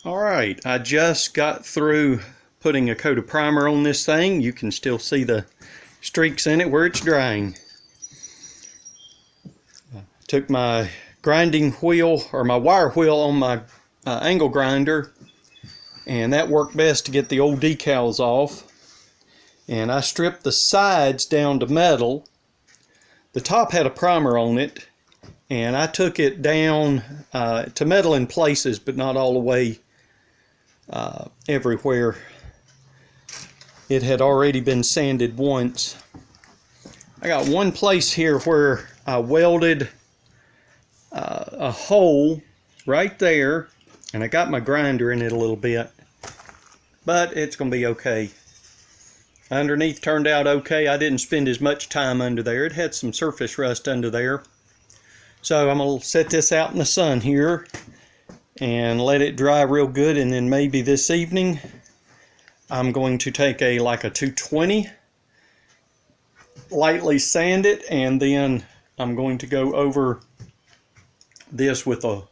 Alright, I just got through putting a coat of primer on this thing. You can still see the streaks in it where it's drying. Took my grinding wheel, or my wire wheel on my angle grinder, and that worked best to get the old decals off. And I stripped the sides down to metal. The top had a primer on it, and I took it down to metal in places, but not all the way everywhere. It had already been sanded once. I got one place here where I welded a hole right there, and I got my grinder in it a little bit, but it's going to be okay. Underneath turned out okay. I didn't spend as much time under there. It had some surface rust under there. So I'm going to set this out in the sun here and let it dry real good, and then maybe this evening I'm going to take like a 220, lightly sand it, and then I'm going to go over this with a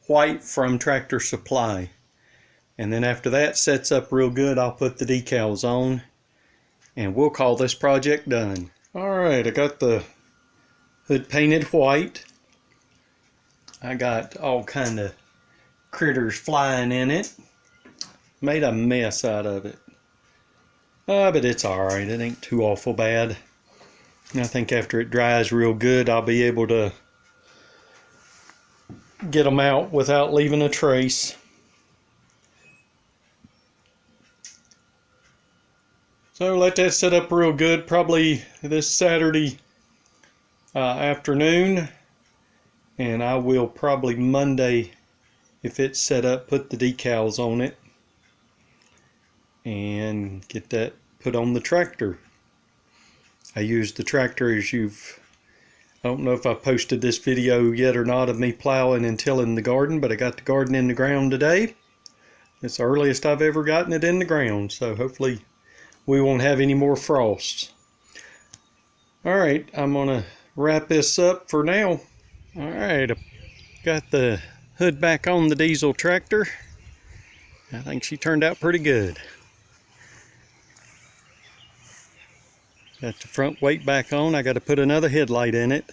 white from Tractor Supply. And then after that sets up real good, I'll put the decals on and we'll call this project done. Alright, I got the hood painted white. I got all kind of critters flying in it. Made a mess out of it. But it's alright, it ain't too awful bad. And I think after it dries real good, I'll be able to get them out without leaving a trace. So let that set up real good, probably this Saturday afternoon, and I will probably Monday, if it's set up, put the decals on it and get that put on the tractor. I used the tractor as I don't know if I posted this video yet or not of me plowing and tilling the garden, but I got the garden in the ground today. It's the earliest I've ever gotten it in the ground, so hopefully we won't have any more frosts. Alright, I'm going to wrap this up for now. Alright, I've got the hood back on the diesel tractor. I think she turned out pretty good. Got the front weight back on. I got to put another headlight in it.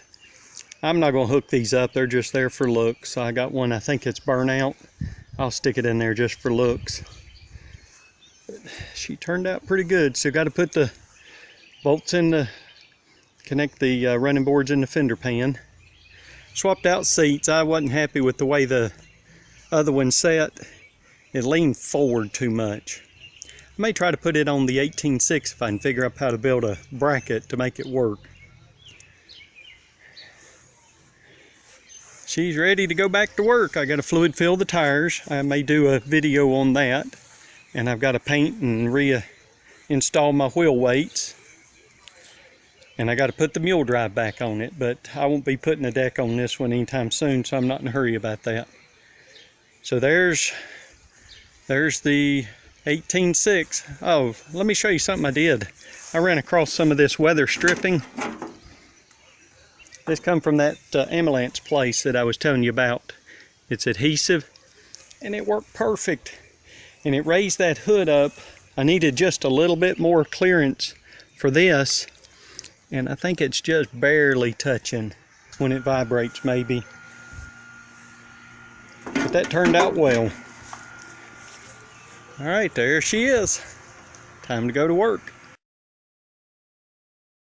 I'm not going to hook these up. They're just there for looks. I got one, I think it's burnout. I'll stick it in there just for looks. But she turned out pretty good. So got to put the bolts in the, connect the running boards in the fender pan. Swapped out seats. I wasn't happy with the way the other one sat. It leaned forward too much. I may try to put it on the 18.6 if I can figure out how to build a bracket to make it work. She's ready to go back to work. I got to fluid fill the tires. I may do a video on that. And I've got to paint and reinstall my wheel weights. And I got to put the mule drive back on it, but I won't be putting a deck on this one anytime soon, so I'm not in a hurry about that. So there's the 18.6. Oh, let me show you something I did. I ran across some of this weather stripping. This come from that ambulance place that I was telling you about. It's adhesive, and it worked perfect. And it raised that hood up. I needed just a little bit more clearance for this, and I think it's just barely touching when it vibrates maybe. But that turned out well. Alright, there she is. Time to go to work.